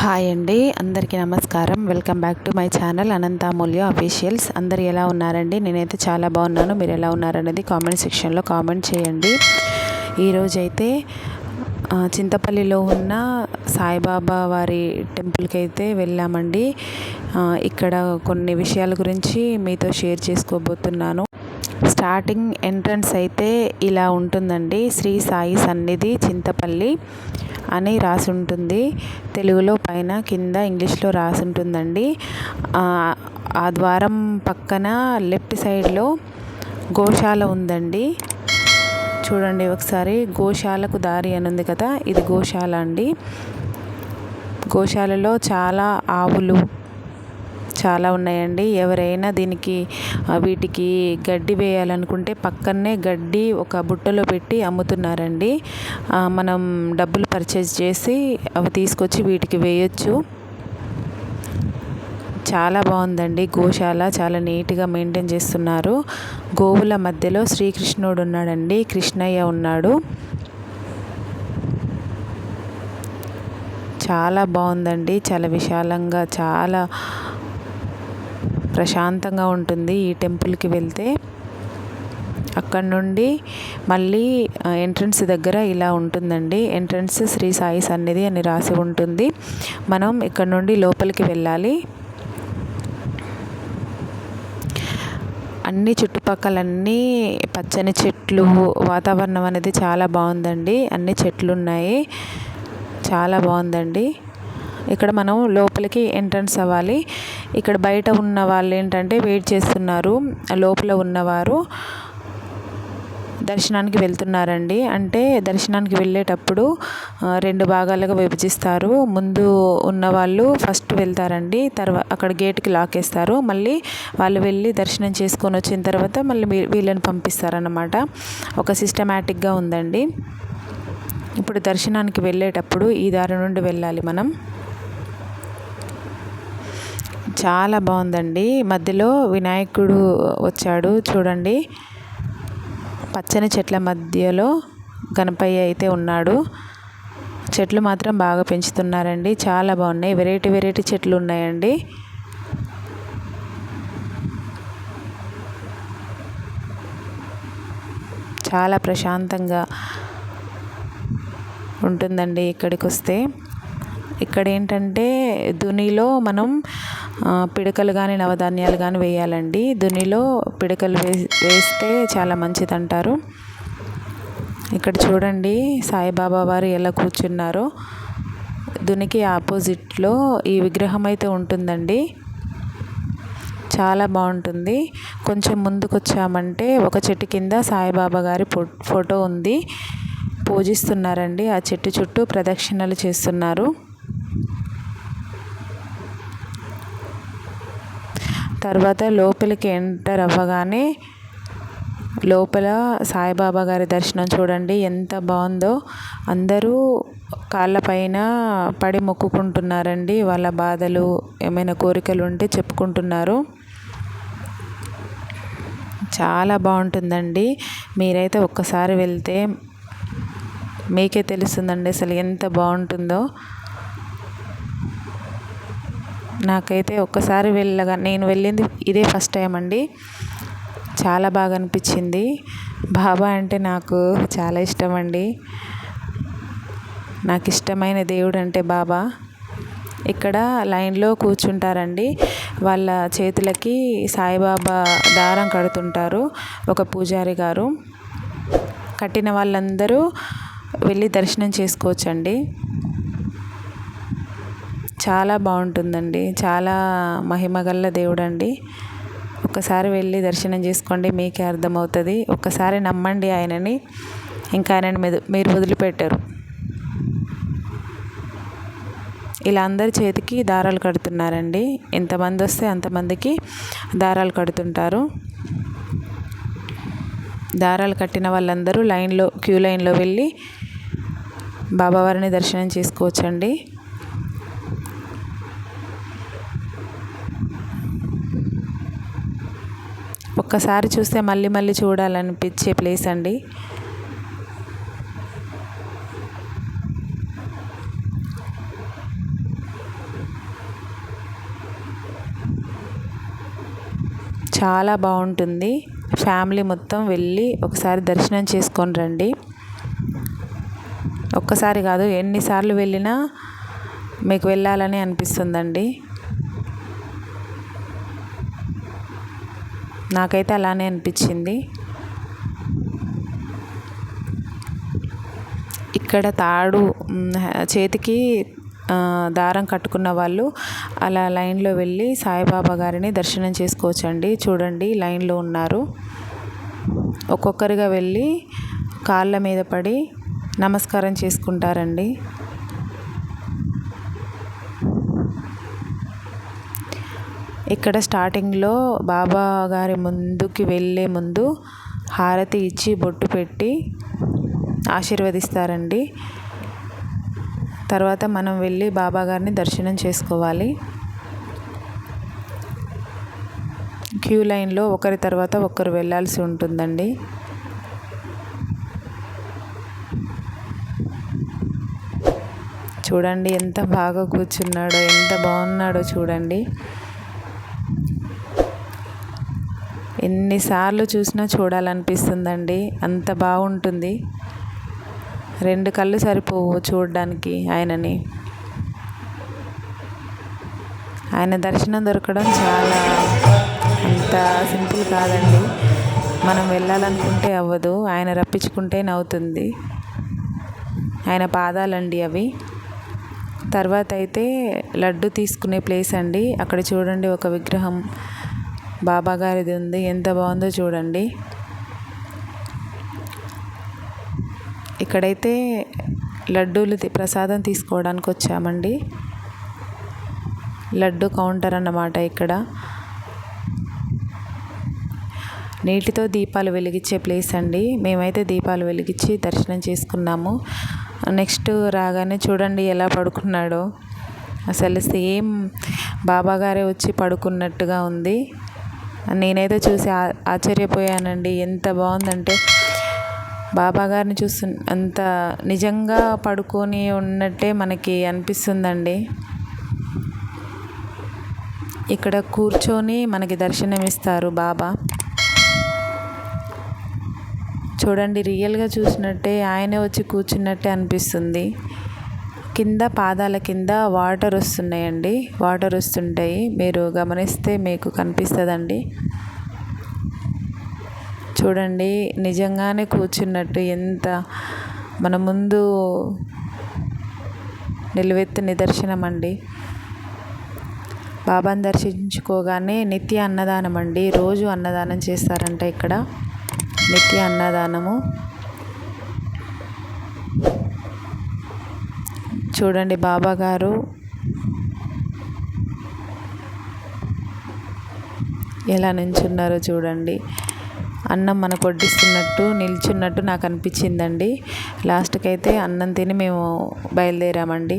Hi అండి, అందరికీ నమస్కారం. Welcome back to my channel అనంతామూల్య అఫీషియల్స్. అందరు ఎలా ఉన్నారండి? నేనైతే చాలా బాగున్నాను. మీరు ఎలా ఉన్నారనేది కామెంట్ సెక్షన్లో కామెంట్ చేయండి. ఈరోజైతే చింతపల్లిలో ఉన్న సాయిబాబా వారి టెంపుల్కి అయితే వెళ్ళామండి. ఇక్కడ కొన్ని విషయాల గురించి మీతో షేర్ చేసుకోబోతున్నాను. స్టార్టింగ్ ఎంట్రన్స్ అయితే ఇలా ఉంటుందండి. శ్రీ సాయి సన్నిధి చింతపల్లి అని రాసి ఉంటుంది. తెలుగులో పైన, కింద ఇంగ్లీష్లో రాసి ఉంటుందండి. ఆ ద్వారం పక్కన లెఫ్ట్ సైడ్లో గోశాల ఉందండి. చూడండి ఒకసారి, గోశాలకు దారి అని ఉంది కదా, ఇది గోశాల అండి. గోశాలలో చాలా ఆవులు చాలా ఉన్నాయండి. ఎవరైనా వీటికి గడ్డి వేయాలనుకుంటే పక్కనే గడ్డి ఒక బుట్టలో పెట్టి అమ్ముతున్నారండి. మనం డబ్బులు పర్చేజ్ చేసి అవి తీసుకొచ్చి వీటికి వేయొచ్చు. చాలా బాగుందండి గోశాల, చాలా నీట్గా మెయింటైన్ చేస్తున్నారు. గోవుల మధ్యలో శ్రీకృష్ణుడు ఉన్నాడండి, కృష్ణయ్య ఉన్నాడు. చాలా బాగుందండి, చాలా విశాలంగా, చాలా ప్రశాంతంగా ఉంటుంది ఈ టెంపుల్కి వెళ్తే. అక్కడ నుండి మళ్ళీ ఎంట్రన్స్ దగ్గర ఇలా ఉంటుందండి. ఎంట్రన్స్ శ్రీ సాయి సన్నిధి అని రాసి ఉంటుంది. మనం ఇక్కడ నుండి లోపలికి వెళ్ళాలి. అన్ని చుట్టుపక్కలన్నీ పచ్చని చెట్లు, వాతావరణం అనేది చాలా బాగుందండి. అన్ని చెట్లు ఉన్నాయి, చాలా బాగుందండి. ఇక్కడ మనం లోపలికి ఎంట్రన్స్ అవ్వాలి. ఇక్కడ బయట ఉన్న వాళ్ళు ఏంటంటే వెయిట్ చేస్తున్నారు. లోపల ఉన్నవారు దర్శనానికి వెళ్తున్నారండి. అంటే దర్శనానికి వెళ్ళేటప్పుడు 2 భాగాలుగా విభజిస్తారు. ముందు ఉన్నవాళ్ళు ఫస్ట్ వెళ్తారండి. అక్కడ గేట్కి లాక్ వేస్తారు. మళ్ళీ వాళ్ళు వెళ్ళి దర్శనం చేసుకొని వచ్చిన తర్వాత మళ్ళీ వీళ్ళని పంపిస్తారన్నమాట. ఒక సిస్టమేటిక్గా ఉందండి. ఇప్పుడు దర్శనానికి వెళ్ళేటప్పుడు ఈ దారి నుండి వెళ్ళాలి మనం. చాలా బాగుందండి. మధ్యలో వినాయకుడు వచ్చాడు చూడండి. పచ్చని చెట్ల మధ్యలో గణపయ్య అయితే ఉన్నాడు. చెట్లు మాత్రం బాగా పెంచుతున్నారండి, చాలా బాగున్నాయి. వెరైటీ చెట్లు ఉన్నాయండి. చాలా ప్రశాంతంగా ఉంటుందండి ఇక్కడికి వస్తే. ఇక్కడ ఏంటంటే దునిలో మనం పిడకలు కానీ నవధాన్యాలు కానీ వేయాలండి. దునిలో పిడకలు వేస్తే చాలా మంచిది అంటారు. ఇక్కడ చూడండి సాయిబాబా వారు ఎలా కూర్చున్నారో. దునికి ఆపోజిట్లో ఈ విగ్రహం అయితే ఉంటుందండి. చాలా బాగుంటుంది. కొంచెం ముందుకు వచ్చామంటే ఒక చెట్టు కింద సాయిబాబా గారి ఫోటో ఉంది. పూజిస్తున్నారండి. ఆ చెట్టు చుట్టూ ప్రదక్షిణలు చేస్తున్నారు. తర్వాత లోపలికి ఎంటర్ అవ్వగానే లోపల సాయిబాబా గారి దర్శనం చూడండి ఎంత బాగుందో. అందరూ కాళ్ళపైన పడి మొక్కుకుంటున్నారండి. వాళ్ళ బాధలు, ఏమైనా కోరికలు ఉంటే చెప్పుకుంటున్నారు. చాలా బాగుంటుందండి. మీరైతే ఒక్కసారి వెళ్తే మీకే తెలుస్తుందండి అసలు ఎంత బాగుంటుందో. నాకైతే ఒక్కసారి నేను వెళ్ళింది ఇదే ఫస్ట్ టైం అండి. చాలా బాగా అనిపించింది. బాబా అంటే నాకు చాలా ఇష్టం అండి. నాకు ఇష్టమైన దేవుడు అంటే బాబా. ఇక్కడ లైన్లో కూర్చుంటారండి. వాళ్ళ చేతులకి సాయిబాబా దారం కడుతుంటారు ఒక పూజారి గారు. కట్టిన వాళ్ళందరూ వెళ్ళి దర్శనం చేసుకోవచ్చండి. చాలా బాగుంటుందండి. చాలా మహిమగల్ల దేవుడు అండి. ఒక్కసారి వెళ్ళి దర్శనం చేసుకోండి, మీకే అర్థమవుతుంది. ఒక్కసారి నమ్మండి ఆయనని, ఇంకా ఆయనని మీరు వదిలిపెట్టరు. ఇలా అందరి చేతికి దారాలు కడుతున్నారండి. ఎంతమంది వస్తే అంతమందికి దారాలు కడుతుంటారు. దారాలు కట్టిన వాళ్ళందరూ క్యూ లైన్లో వెళ్ళి బాబావారిని దర్శనం చేసుకోవచ్చండి. ఒక్కసారి చూస్తే మళ్ళీ చూడాలనిపించే ప్లేస్ అండి. చాలా బాగుంటుంది. ఫ్యామిలీ మొత్తం వెళ్ళి ఒకసారి దర్శనం చేసుకొని రండి. ఒక్కసారి కాదు, ఎన్నిసార్లు వెళ్ళినా మీకు వెళ్ళాలని అనిపిస్తుందండి. నాకైతే అలానే అనిపించింది. ఇక్కడ తాడు చేతికి దారం కట్టుకున్న వాళ్ళు అలా లైన్లో వెళ్ళి సాయిబాబా గారిని దర్శనం చేసుకోవచ్చండి. చూడండి, లైన్లో ఉన్నారు. ఒక్కొక్కరిగా వెళ్ళి కాళ్ళ మీద పడి నమస్కారం చేసుకుంటారండి. ఇక్కడ స్టార్టింగ్లో బాబా గారి ముందుకి వెళ్ళే ముందు హారతి ఇచ్చి బొట్టు పెట్టి ఆశీర్వదిస్తారండి. తర్వాత మనం వెళ్ళి బాబా గారిని దర్శనం చేసుకోవాలి. క్యూ లైన్లో ఒకరి తర్వాత ఒకరు వెళ్ళాల్సి ఉంటుందండి. చూడండి ఎంత బాగా కూర్చున్నాడో, ఎంత బాగున్నాడో చూడండి. ఎన్నిసార్లు చూసినా చూడాలనిపిస్తుందండి, అంత బాగుంటుంది. 2 కళ్ళు సరిపోవు చూడడానికి ఆయనని. ఆయన దర్శనం దొరకడం చాలా అంత సింపుల్ కాదండి. మనం వెళ్ళాలనుకుంటే అవ్వదు, ఆయన రప్పించుకుంటేనే అవుతుంది. ఆయన పాదాలండి అవి. తర్వాత అయితే లడ్డు తీసుకునే ప్లేస్ అండి. అక్కడ చూడండి, ఒక విగ్రహం బాబా గారిది ఉంది. ఎంత బాగుందో చూడండి. ఇక్కడైతే లడ్డూలు ప్రసాదం తీసుకోవడానికి వచ్చామండి. లడ్డు కౌంటర్ అన్నమాట ఇక్కడ. నీటితో దీపాలు వెలిగించే ప్లేస్ అండి. మేమైతే దీపాలు వెలిగించి దర్శనం చేసుకున్నాము. నెక్స్ట్ రాగానే చూడండి ఎలా పడుకున్నాడో. అసలు సేమ్ బాబా గారే వచ్చి పడుకున్నట్టుగా ఉంది. నేనైతే చూసి ఆశ్చర్యపోయానండి. ఎంత బాగుందంటే బాబా గారిని అంత నిజంగా పడుకొని ఉన్నట్టే మనకి అనిపిస్తుందండి. ఇక్కడ కూర్చొని మనకి దర్శనం ఇస్తారు బాబా. చూడండి, రియల్గా చూసినట్టే ఆయనే వచ్చి కూర్చున్నట్టే అనిపిస్తుంది. కింద పాదాల కింద వాటర్ వస్తున్నాయండి. వాటర్ వస్తుంటాయి, మీరు గమనిస్తే మీకు కనిపిస్తుందండి. చూడండి, నిజంగానే కూర్చున్నట్టు ఎంత మన ముందు నిలువెత్తు నిదర్శనం అండి. బాబాని దర్శించుకోగానే నిత్య అన్నదానం అండి. రోజు అన్నదానం చేస్తారంట ఇక్కడ. నిత్య అన్నదానము. చూడండి బాబా గారు ఎలా నిల్చున్నారో చూడండి. అన్నం మనకు వడ్డిస్తున్నట్టు నిల్చున్నట్టు నాకు అనిపించిందండి. లాస్ట్కి అయితే అన్నం తిని మేము బయలుదేరామండి.